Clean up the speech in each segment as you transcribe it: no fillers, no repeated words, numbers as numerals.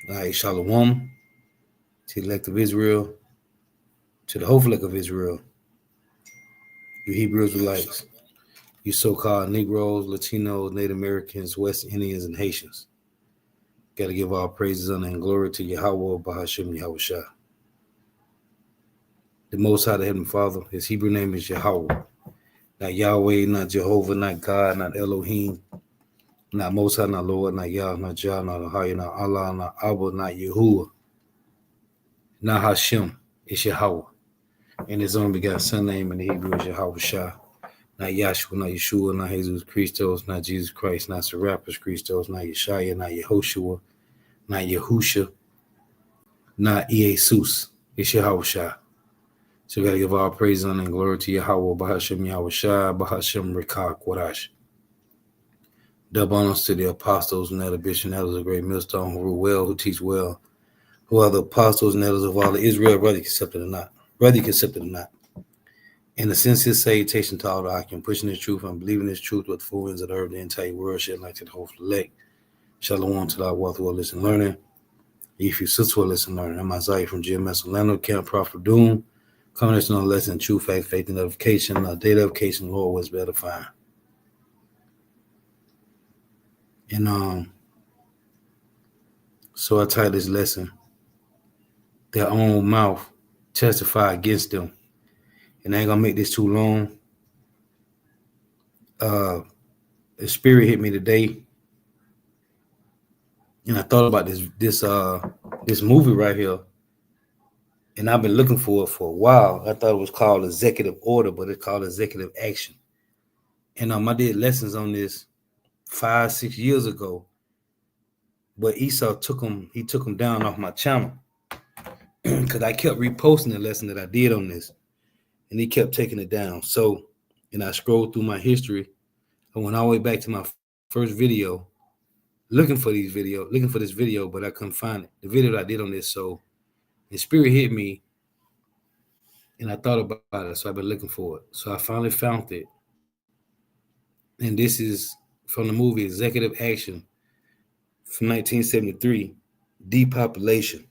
All right, Shalom to the elect of Israel, to the whole elect of Israel, you Hebrew Israelites, you so-called Negroes, Latinos, Native Americans, West Indians, and Haitians. Got to give all praises, honor, and glory to Yahweh, Bahashim, Yahushua. The Most High, the Heavenly Father, his Hebrew name is Yahweh. Not Yahweh, not Jehovah, not God, not Elohim, not Most High, not Lord, not Yah, not Jah, not Ahaya, not Allah, not Abba, not Yahuwah, not Hashem. It's Yahweh. And his only begotten son name in the Hebrew is Yahweh Shah. Not Yahshua, not Yeshua, not Jesus Christos, not Jesus Christ, not Serapis Christos, not Yeshaya, not Yehoshua, not Yahusha, not Jesus. It's Yahweh Shah. So we got to give all praise, honor, and glory to Yahweh, Bahashim Yahweh Shah, Bahashim Rekah Quadash. Double honors to the apostles and elder bishop and elders of great millstone who rule well, who teach well, who are the apostles and elders of all of Israel, whether you accept it or not. Whether you accept it or not. And the sincere salutation to all the Akim, pushing this truth and believing this truth with the full ends of the earth, the entire world, shed light to the whole elect. Shalom to the wealth who are listening learning. If you sister will listen learning, I'm Isaiah from GMS Orlando, Camp Prophet Doom. Coming to on lesson, true faith, faith, and edification. Data edification, Lord was better find. And so I titled this lesson, Their Own Mouth Testify Against Them. And I ain't gonna make this too long. The spirit hit me today, and I thought about this movie right here, and I've been looking for it for a while. I thought it was called Executive Order, but it's called Executive Action. And I did lessons on this 5-6 years ago, but Esau took them down off my channel because I kept reposting the lesson that I did on this, and he kept taking it down. So, and I scrolled through my history. I went all the way back to my first video, looking for this video, but I couldn't find it. The video that I did on this. So the spirit hit me, and I thought about it. So I've been looking for it. So I finally found it. And this is from the movie Executive Action from 1973, Depopulation.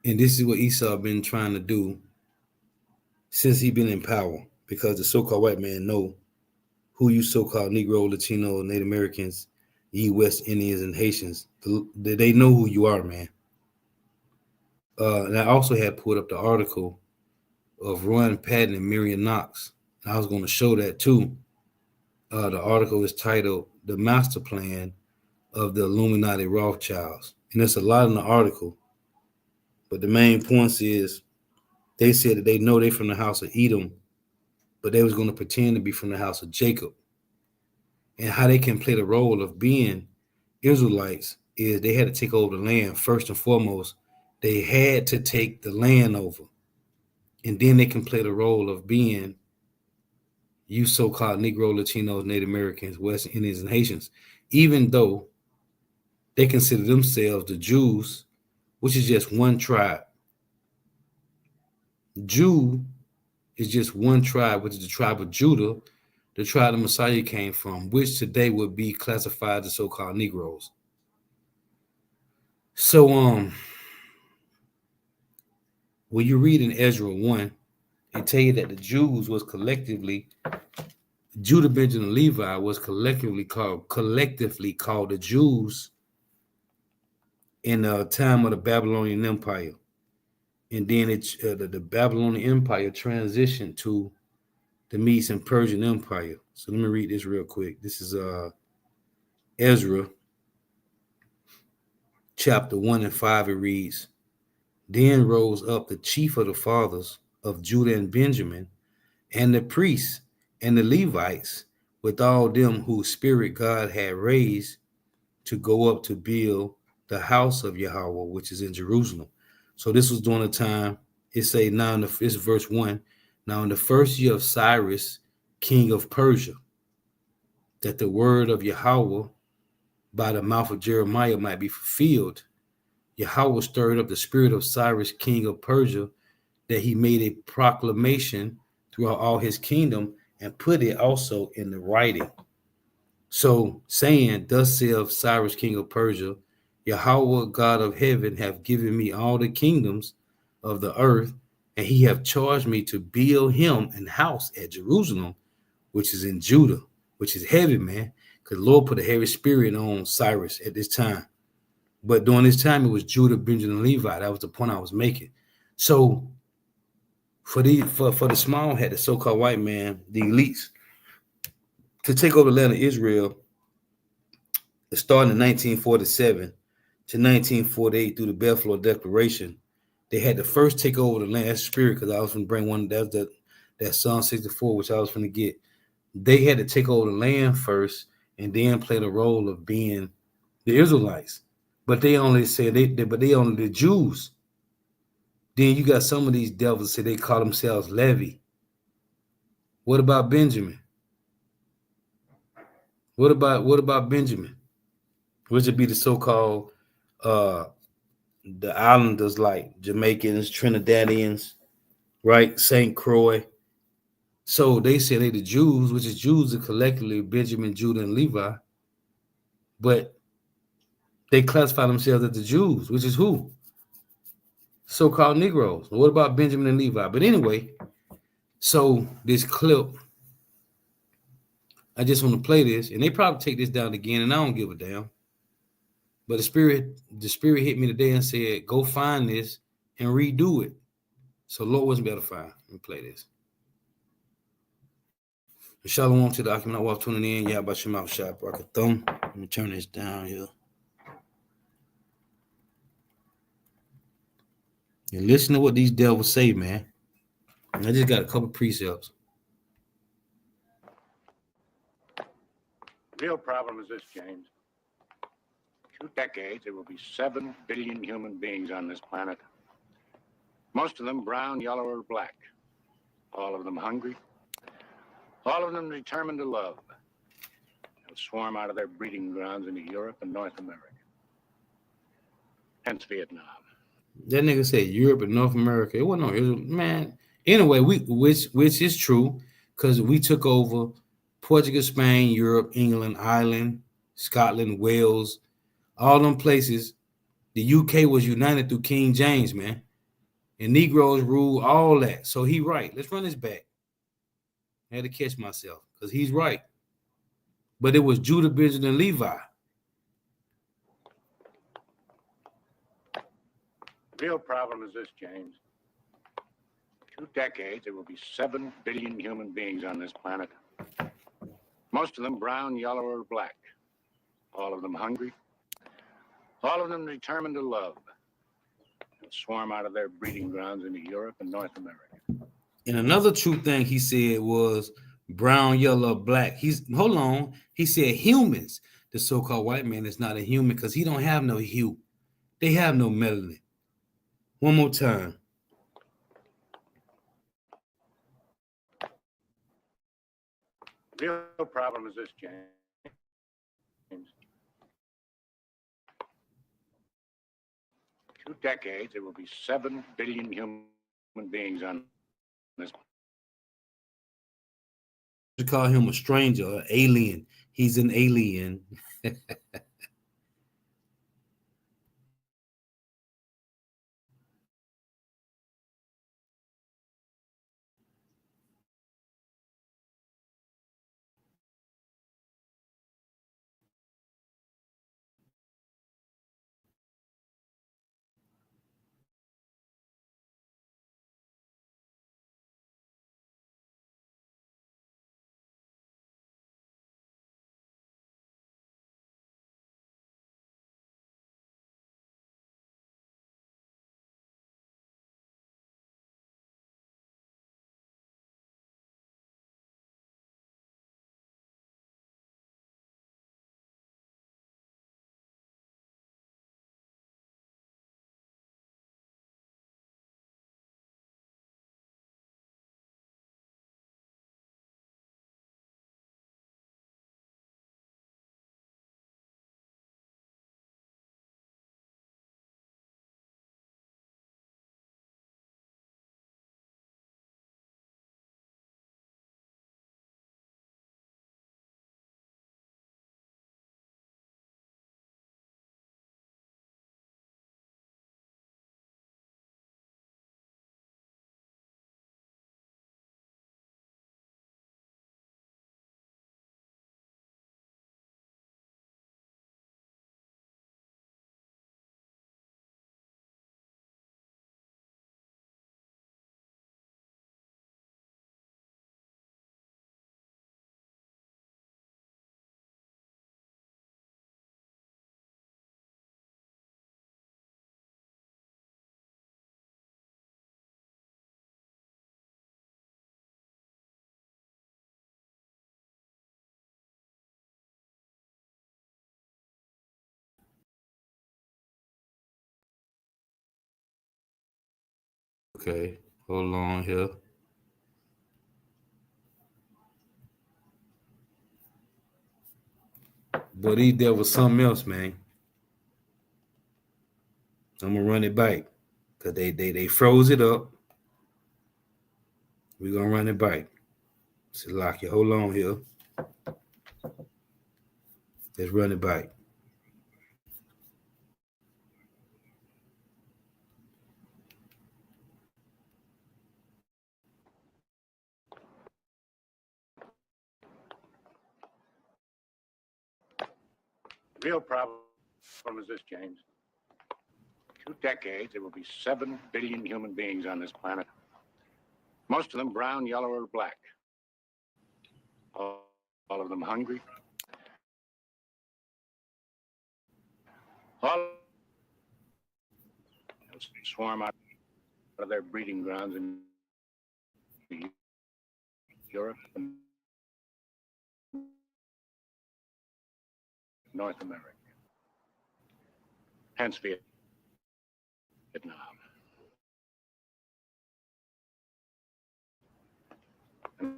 And this is what Esau been trying to do since he been in power, because the so-called white man know who you so-called Negro, Latino, Native Americans, ye West Indians, and Haitians, they know who you are, man. And I also had put up the article of Ron Patton and Miriam Knox. And I was going to show that too. The article is titled "The Master Plan of the Illuminati Rothschilds," and there's a lot in the article. But the main points is they said that they know they from the house of Edom, but they was going to pretend to be from the house of Jacob. And how they can play the role of being Israelites is they had to take over the land first and foremost. They had to take the land over, and then they can play the role of being you so-called Negro, Latinos, Native Americans, West Indians, and Haitians, even though they consider themselves the Jews, which is just one tribe. Jew is just one tribe, which is the tribe of Judah, the tribe the Messiah came from, which today would be classified as so-called Negroes. So, when you read in Ezra 1, they tell you that the Jews was collectively, Judah, Benjamin, and Levi was collectively called the Jews in the time of the Babylonian Empire. And then the Babylonian Empire transitioned to the Medes and Persian Empire. So let me read this real quick. This is Ezra chapter 1 and 5. It reads, "Then rose up the chief of the fathers of Judah and Benjamin, and the priests and the Levites, with all them whose spirit God had raised to go up to build the house of Yahweh, which is in Jerusalem." So this was during the time, it say now it's verse 1, now in the first year of Cyrus, king of Persia, that the word of Yahweh by the mouth of Jeremiah might be fulfilled. Yahweh stirred up the spirit of Cyrus, king of Persia, that he made a proclamation throughout all his kingdom and put it also in the writing. So saying, thus saith Cyrus, king of Persia, Yahweh, God of heaven, have given me all the kingdoms of the earth, and he have charged me to build him an house at Jerusalem, which is in Judah, which is heavy, man, because the Lord put a heavy spirit on Cyrus at this time. But during this time, it was Judah, Benjamin, and Levi. That was the point I was making. So for the small hat, the so-called white man, the elites, to take over the land of Israel, starting in 1947 to 1948 through the Balfour Declaration, they had to first take over the land. That's the spirit, because I was going to bring one. That's that Psalm 64, which I was going to get. They had to take over the land first, and then play the role of being the Israelites. But they only say but they only the Jews. Then you got some of these devils say they call themselves Levi. What about Benjamin? What about Benjamin? Which would be the so-called the islanders like Jamaicans, Trinidadians, right? St. Croix. So they say they the Jews, which is Jews are collectively Benjamin, Judah, and Levi, but they classify themselves as the Jews, which is who? So-called Negroes. What about Benjamin and Levi? But anyway, so this clip, I just want to play this, and they probably take this down again, and I don't give a damn. But the spirit hit me today and said, go find this and redo it. So Lord wasn't able to find. Let me play this. Shalom to the Akim Nawaf tuning in. Yeah, about your mouth shot, Barakathum. Let me turn this down here. And listen to what these devils say, man. And I just got a couple precepts. The real problem is this, James. 2 decades, there will be 7 billion human beings on this planet. Most of them brown, yellow, or black. All of them hungry. All of them determined to love. They'll swarm out of their breeding grounds into Europe and North America. Hence Vietnam. That nigga said Europe and North America. It wasn't no Israel, man. Anyway, which is true, because we took over Portugal, Spain, Europe, England, Ireland, Scotland, Wales, all them places. The UK was united through King James, man. And Negroes rule all that. So he right. Let's run this back. I had to catch myself because he's right. But it was Judah, Benjamin, and Levi. The real problem is this, James. 2 decades, there will be 7 billion human beings on this planet. Most of them brown, yellow, or black. All of them hungry. All of them determined to love. They'll swarm out of their breeding grounds into Europe and North America. And another true thing he said was brown, yellow, black. Hold on. He said humans. The so-called white man is not a human because he don't have no hue. They have no melanin. One more time. The real problem is this, James. 2 decades, there will be 7 billion human beings on this. You call him a stranger, an alien. He's an alien. Okay, hold on here. But he there was something else, man. I'm gonna run it back because they froze it up. We're gonna run it back. So lock you. Hold on here. Let's run it back. The real problem is this, James. 2 decades, there will be 7 billion human beings on this planet. Most of them brown, yellow, or black. All of them hungry. All swarm out of their breeding grounds in Europe and North America. Hence Vietnam. And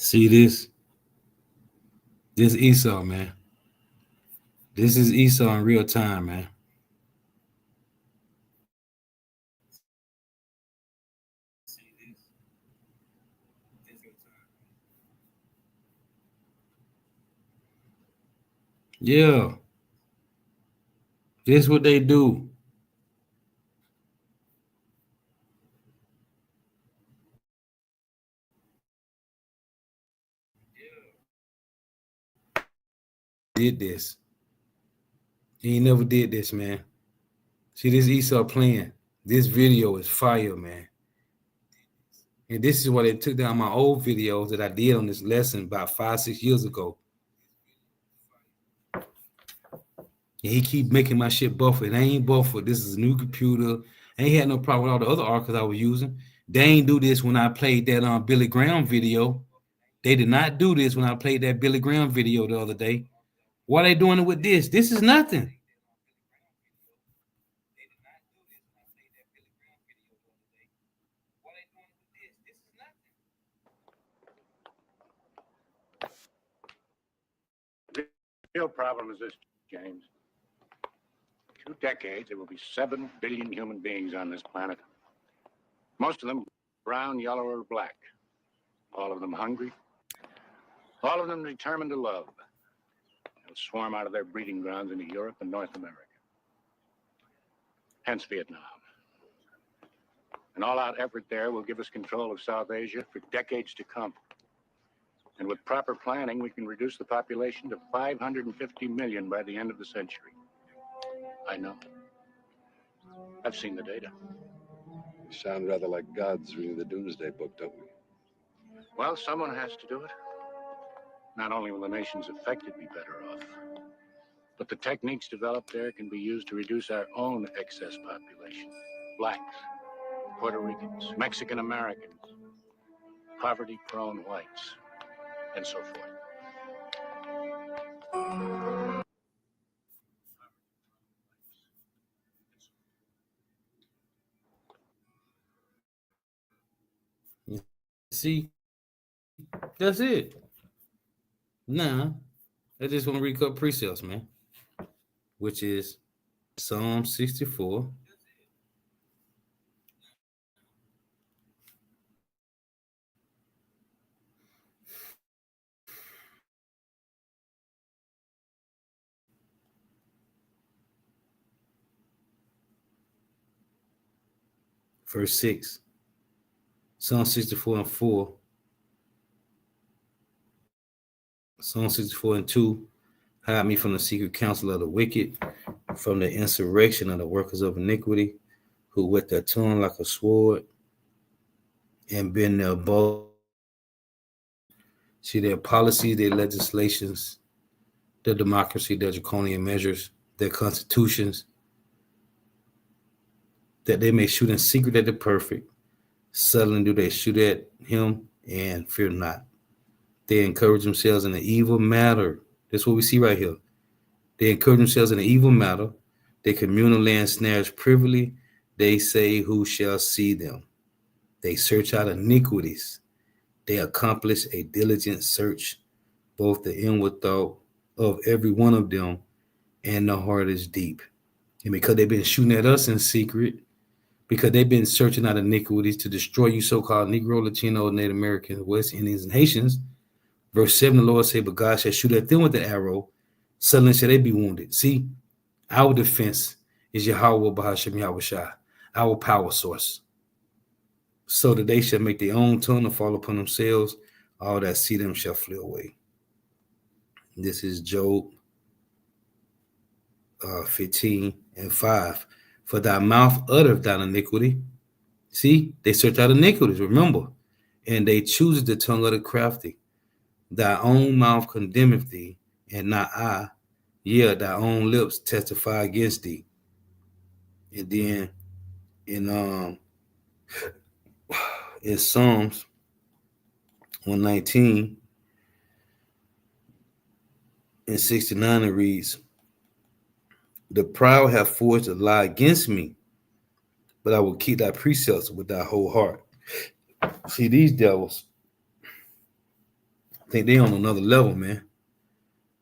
See this? This Esau, man. This is Esau in real time, man. Yeah, this what they do. Did this. He ain't never did this, man. See this Esau playing. This video is fire, man. And this is what they took down my old videos that I did on this lesson about 5-6 years ago. And he keep making my shit buffer. It ain't buffer. This is a new computer. I ain't had no problem with all the other archives I was using. They ain't do this when I played that Billy Graham video. They did not do this when I played that Billy Graham video the other day. Why are they doing it with this? This is nothing. real problem is this, James. 2 decades, there will be 7 billion human beings on this planet. Most of them brown, yellow, or black. All of them hungry. All of them determined to love. They'll swarm out of their breeding grounds into Europe and North America. Hence Vietnam. An all-out effort there will give us control of South Asia for decades to come. And with proper planning, we can reduce the population to 550 million by the end of the century. I know. I've seen the data. We sound rather like gods reading the Doomsday Book, don't we? Well, someone has to do it. Not only will the nations affected be better off, but the techniques developed there can be used to reduce our own excess population. Blacks, Puerto Ricans, Mexican Americans, poverty-prone whites, and so forth. See, that's it. Now, I just want to read a couple precepts, man, which is Psalm 64. Verse 6. Psalm 64 and 4. Psalm 64 and 2. Hide me from the secret counsel of the wicked, from the insurrection of the workers of iniquity, who with their tongue like a sword and bend their bow. See their policies, their legislations, their democracy, their draconian measures, their constitutions, that they may shoot in secret at the perfect. Suddenly do they shoot at him and fear not. They encourage themselves in the evil matter. That's what we see right here. They encourage themselves in the evil matter. They commune and land snares privily. They say, who shall see them? They search out iniquities. They accomplish a diligent search, both the inward thought of every one of them, and the heart is deep. And because they've been shooting at us in secret, because they've been searching out iniquities to destroy you so-called Negro, Latino, Native Americans, West Indians, and Haitians, verse 7, the Lord said, but God shall shoot at them with the arrow, suddenly shall they be wounded. See, our defense is Yahweh Bahashem Yahushua, our power source. So that they shall make their own tongue and fall upon themselves. All that see them shall flee away. This is Job 15 and 5. For thy mouth uttereth thine iniquity. See, they search out iniquities, remember. And they choose the tongue of the crafty. Thy own mouth condemneth thee, and not I. Yeah, thy own lips testify against thee. And then in Psalms 119 and 69 it reads, the proud have forged a lie against me, but I will keep thy precepts with thy whole heart. See, these devils, I think they on another level, man.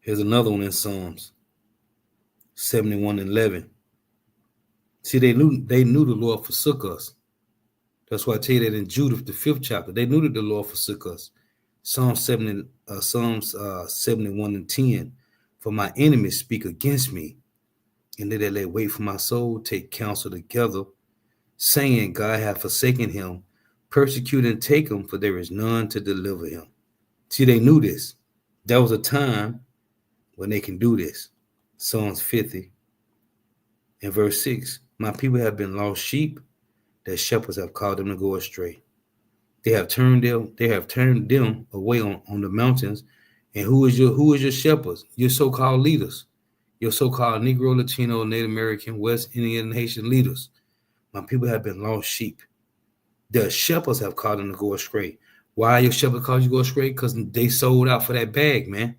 Here's another one in Psalms 71 and 11. See, they knew the Lord forsook us. That's why I tell you that in Judith, the 5th chapter, they knew that the Lord forsook us. Psalms 71 and 10. For my enemies speak against me, and they that lay wait for my soul take counsel together, saying, God hath forsaken him, persecute and take him, for there is none to deliver him. See, they knew this. There was a time when they can do this. Psalms 50 and verse 6. My people have been lost sheep, that shepherds have caused them to go astray. They have turned them away on the mountains. And who is your shepherds? Your so-called leaders, your so-called Negro, Latino, Native American, West Indian, and Haitian leaders. My people have been lost sheep. The shepherds have caused them to go astray. Why your shepherd caused you to go astray? Because they sold out for that bag, man.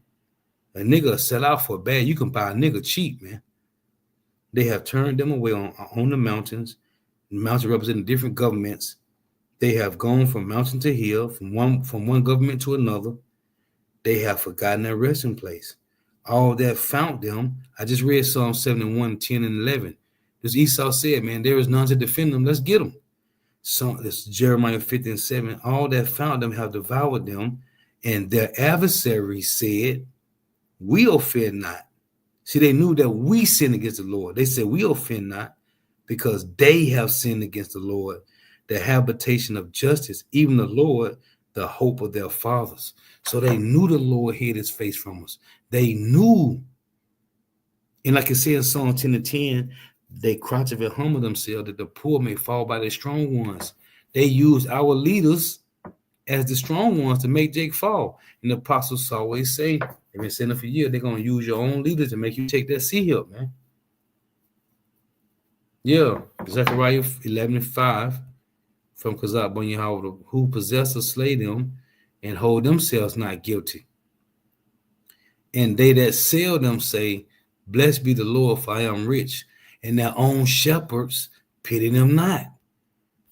A nigga sell out for a bag. You can buy a nigga cheap, man. They have turned them away on the mountains. The mountains represent different governments. They have gone from mountain to hill, from one government to another. They have forgotten their resting place. all that found them. I just read Psalm 71, 10 and 11. This Esau said, man, there is none to defend them. Let's get them. So it's Jeremiah 50 and 7. All that found them have devoured them, and their adversaries said, we offend not. See, they knew that we sinned against the Lord. They said, we offend not, because they have sinned against the Lord, the habitation of justice, even the Lord, the hope of their fathers. So they knew the Lord hid his face from us. They knew. And like it says in Psalm 10 and 10, they crouch and humble themselves that the poor may fall by the strong ones. They used our leaders as the strong ones to make Jake fall. And the apostles always say, they've been saying it for years, they're going to use your own leaders to make you take that sea up, man. Yeah, Zechariah 11 and 5, from Kazak Ben Yahweh, who possess or slay them and hold themselves not guilty. And they that sell them say, blessed be the Lord, for I am rich. And their own shepherds pity them not.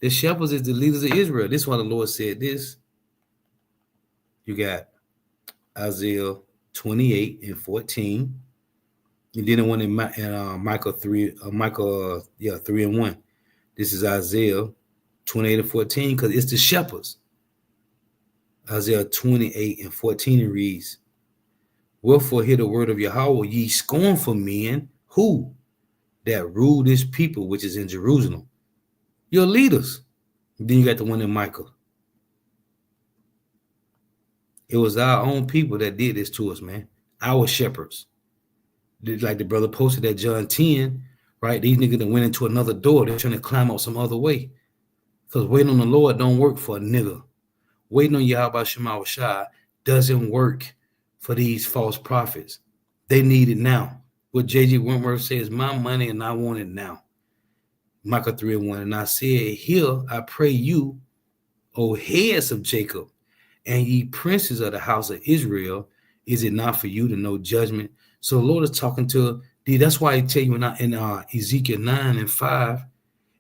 The shepherds is the leaders of Israel. This is why the Lord said this. You got Isaiah 28 and 14. And then the one in Micah 3, 3 and 1. This is Isaiah 28 and 14, because it's the shepherds. Isaiah 28 and 14 reads, wherefore hear the word of Yahweh, ye scornful men, who? That rule this people which is in Jerusalem. Your leaders. Then you got the one in Micah. It was our own people that did this to us, man. Our shepherds. Like the brother posted at John 10, right? These niggas that went into another door. They're trying to climb out some other way. Because waiting on the Lord don't work for a nigga. Waiting on Yahweh Shema Shai doesn't work for these false prophets. They need it now. What J.J. Wentworth says, my money and I want it now. Micah 3 and 1. And I said, here I pray you, O heads of Jacob, and ye princes of the house of Israel, is it not for you to know judgment? So the Lord is talking to thee. That's why he tell you in Ezekiel 9 and 5,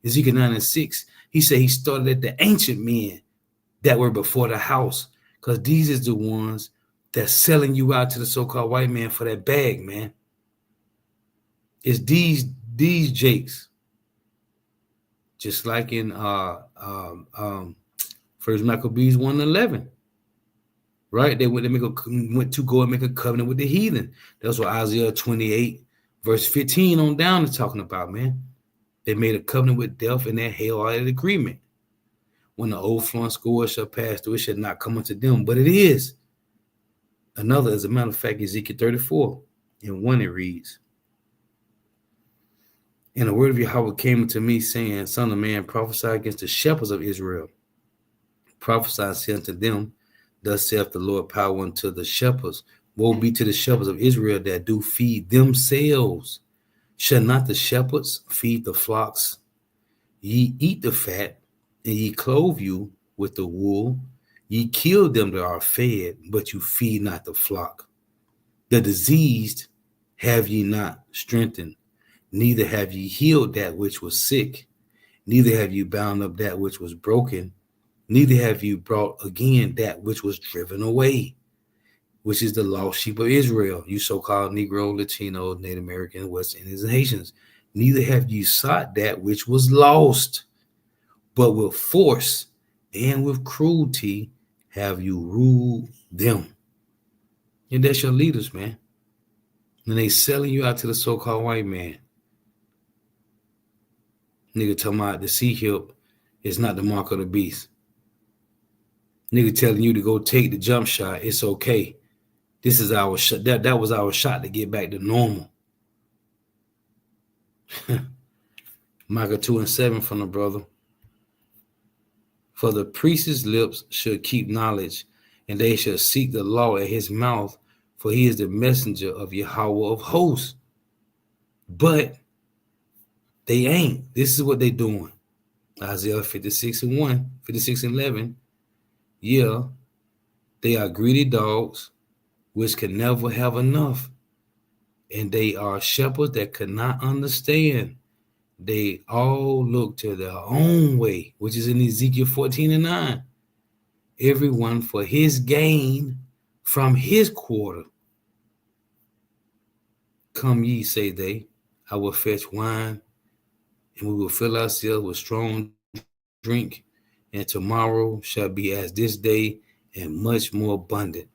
Ezekiel 9 and 6, he said he started at the ancient men that were before the house, because these is the ones that's selling you out to the so-called white man for that bag, man. It's these Jakes. Just like in First Maccabees 1:11, right? They went to go and make a covenant with the heathen. That's what Isaiah 28 verse 15 on down is talking about, man. They made a covenant with death and they held out an agreement. When the old flowing score shall pass through, it shall not come unto them, but it is. Another, as a matter of fact, Ezekiel 34 and 1 it reads, and the word of Yahweh came unto me, saying, son of man, prophesy against the shepherds of Israel. Prophesy, say unto them, thus saith the Lord power unto the shepherds. Woe be to the shepherds of Israel that do feed themselves. Shall not the shepherds feed the flocks? Ye eat the fat, and ye clothe you with the wool. Ye kill them that are fed, but you feed not the flock. The diseased have ye not strengthened, neither have ye healed that which was sick, neither have you bound up that which was broken, neither have you brought again that which was driven away, which is the lost sheep of Israel, you so-called Negro, Latino, Native American, West Indians, and Haitians. Neither have you sought that which was lost, but with force and with cruelty have you ruled them. And that's your leaders, man. And they selling you out to the so-called white man. Nigga talking about the sea hip is not the mark of the beast. Nigga telling you to go take the jump shot. It's okay. This is our shot. That was our shot to get back to normal. Micah 2 and 7 from the brother. For the priest's lips should keep knowledge, and they shall seek the law at his mouth, for he is the messenger of Yahweh of hosts. But they ain't. This is what they doing. Isaiah 56 and 1, 56 and 11. Yeah, they are greedy dogs, which can never have enough. And they are shepherds that could not understand. They all look to their own way, which is in Ezekiel 14 and 9. Everyone for his gain from his quarter. Come ye, say they, I will fetch wine, and we will fill ourselves with strong drink, and tomorrow shall be as this day, and much more abundant.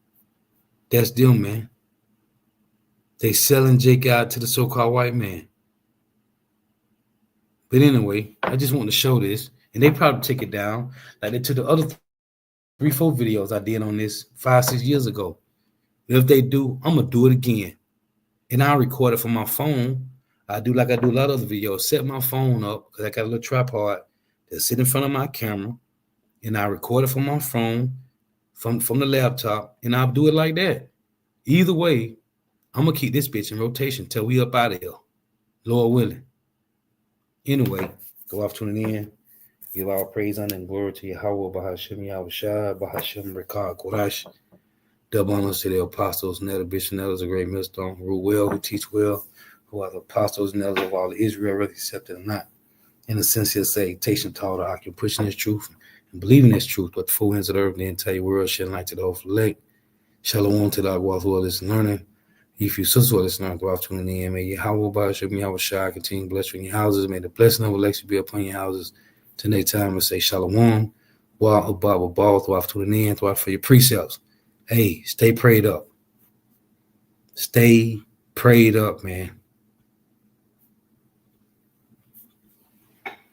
That's them, man. They selling Jake out to the so-called white man. But anyway, I just want to show this, and they probably take it down like they took the other 3-4 videos I did on this 5-6 years ago. If they do, I'm gonna do it again, and I'll record it from my phone. I do like I do a lot of other videos. Set my phone up because I got a little tripod that sit in front of my camera, and I record it from my phone, from the laptop, and I'll do it like that. Either way, I'm gonna keep this bitch in rotation till we up out of here, Lord willing. Anyway, go off tuning in. Give all praise, honor, and glory to Yahweh, Bahashem, Yahushua, Bahashem, Rekah, Korash. Double honors to the apostles, and elder bishops, and elders, a great millstone, who rule well, who teach well, who are the apostles and elders of all Israel, whether accepted or not. In the sincere salutation to all the occupant, pushing this truth and believing this truth, but the full ends of the earth, the entire world, shedding light to the whole elect. Shalom to the world who is learning. If you sister is learning throughout tuning in, may Yahweh, Bahashem, Yahushua, continue blessing your houses. May the blessing of election be upon your houses. To next time, and say Shalom, Wa Abba, Ball, throughout tuning in, throughout for your precepts. Hey, stay prayed up. Stay prayed up, man.